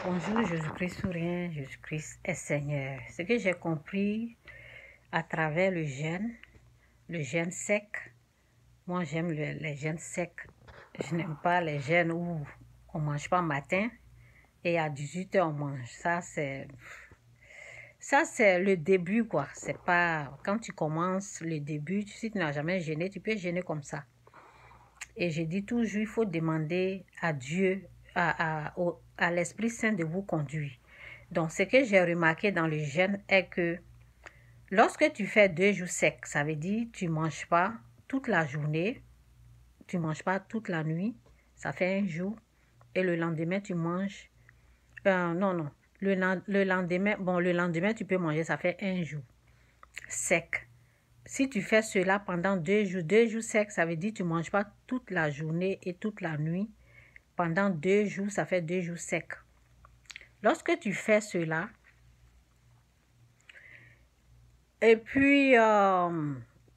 Bonjour, Jésus-Christ sourient, Jésus-Christ est Seigneur. Ce que j'ai compris à travers le jeûne sec, moi j'aime les jeûnes secs. Je n'aime pas les jeûnes où on ne mange pas matin et à 18 h on mange. Ça c'est le début quoi. C'est pas quand tu commences le début, si tu n'as jamais jeûné, tu peux jeûner comme ça. Et je dis toujours, il faut demander à Dieu, à l'Esprit Saint de vous conduire. Donc, ce que j'ai remarqué dans le jeûne est que lorsque tu fais 2 jours secs, ça veut dire que tu ne manges pas toute la journée, tu ne manges pas toute la nuit, ça fait 1 jour. Et le lendemain, tu manges... non. Le lendemain, tu peux manger, ça fait 1 jour sec. Si tu fais cela pendant 2 jours secs, ça veut dire que tu ne manges pas toute la journée et toute la nuit. Pendant 2 jours, ça fait 2 jours secs. Lorsque tu fais cela, et puis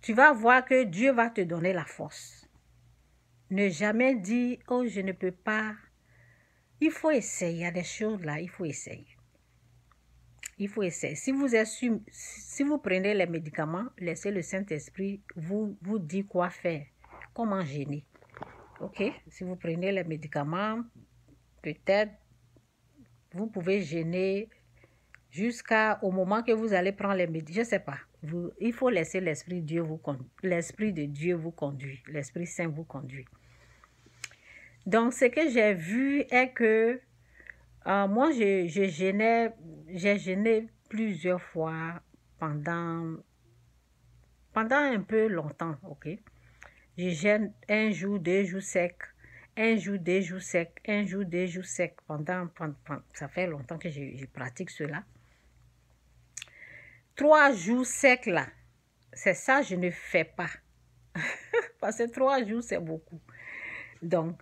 tu vas voir que Dieu va te donner la force. Ne jamais dire, oh je ne peux pas. Il faut essayer, il y a des choses là, il faut essayer. Il faut essayer. Si vous prenez les médicaments, laissez le Saint-Esprit vous dire quoi faire, comment jeûner. Ok? Si vous prenez les médicaments, peut-être vous pouvez jeûner jusqu'au moment que vous allez prendre les médicaments. Je ne sais pas. Il faut laisser l'Esprit de Dieu vous conduire. L'Esprit Saint vous conduit. Donc, ce que j'ai vu est que moi, j'ai jeûné plusieurs fois pendant un peu longtemps, ok? Je jeûne 1 jour, 2 jours secs, 1 jour, 2 jours secs, 1 jour, 2 jours secs. Ça fait longtemps que je pratique cela. 3 jours secs là, c'est ça je ne fais pas. Parce que 3 jours c'est beaucoup. Donc,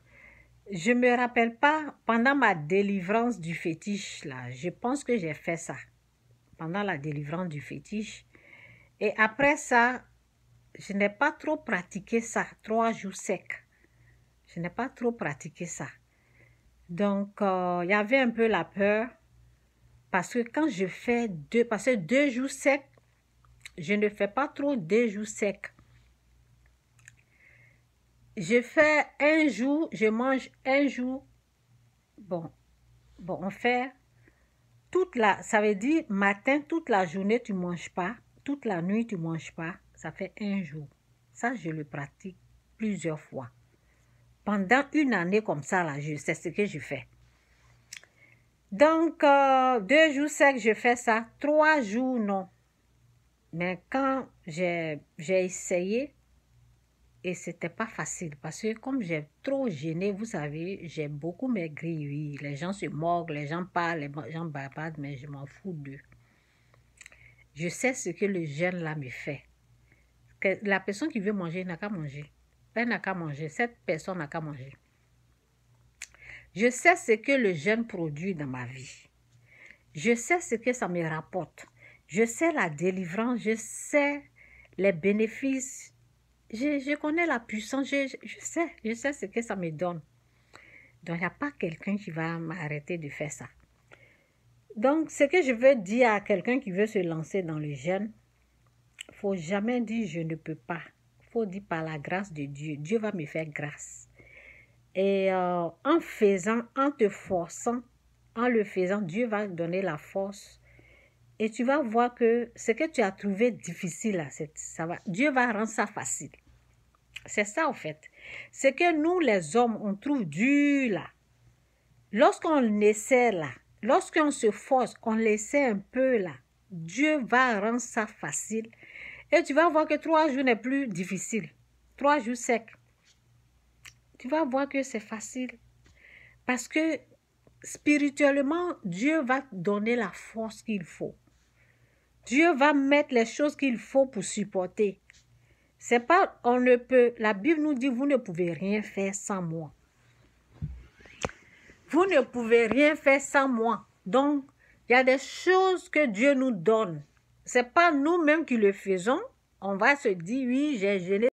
je ne me rappelle pas, pendant ma délivrance du fétiche, là, je pense que j'ai fait ça. Pendant la délivrance du fétiche. Et après ça, je n'ai pas trop pratiqué ça, 3 jours secs. Je n'ai pas trop pratiqué ça. Donc, il y avait un peu la peur. Parce que quand je fais 2 jours secs, je ne fais pas trop 2 jours secs. Je fais 1 jour, je mange 1 jour. Bon, on fait ça veut dire matin, toute la journée, tu ne manges pas. Toute la nuit, tu ne manges pas. Ça fait 1 jour. Ça, je le pratique plusieurs fois. Pendant 1 année comme ça, là, c'est ce que je fais. Donc, 2 jours secs, je fais ça. 3 jours, non. Mais quand j'ai essayé, et c'était pas facile parce que comme j'ai trop jeûné, vous savez, j'ai beaucoup maigri, oui. Les gens se moquent, les gens parlent, les gens bavardent, mais je m'en fous d'eux. Je sais ce que le jeûne là me fait. Que la personne qui veut manger n'a qu'à manger. Elle n'a qu'à manger. Cette personne n'a qu'à manger. Je sais ce que le jeûne produit dans ma vie. Je sais ce que ça me rapporte. Je sais la délivrance, je sais les bénéfices. Je connais la puissance, je sais ce que ça me donne. Donc, il n'y a pas quelqu'un qui va m'arrêter de faire ça. Donc, ce que je veux dire à quelqu'un qui veut se lancer dans le jeûne, il ne faut jamais dire « je ne peux pas ». Il faut dire « par la grâce de Dieu ». Dieu va me faire grâce. Et en te forçant, en le faisant, Dieu va te donner la force. Et tu vas voir que ce que tu as trouvé difficile, là, Dieu va rendre ça facile. C'est ça, en fait. C'est que nous, les hommes, on trouve dur, là. Lorsqu'on essaie, là, lorsqu'on se force, on essaie un peu, là, Dieu va rendre ça facile. Et tu vas voir que 3 jours n'est plus difficile. 3 jours secs. Tu vas voir que c'est facile. Parce que spirituellement, Dieu va te donner la force qu'il faut. Dieu va mettre les choses qu'il faut pour supporter. C'est pas, on ne peut, la Bible nous dit, vous ne pouvez rien faire sans moi. Vous ne pouvez rien faire sans moi. Donc, il y a des choses que Dieu nous donne. C'est pas nous-mêmes qui le faisons. On va se dire, oui, j'ai jeûné.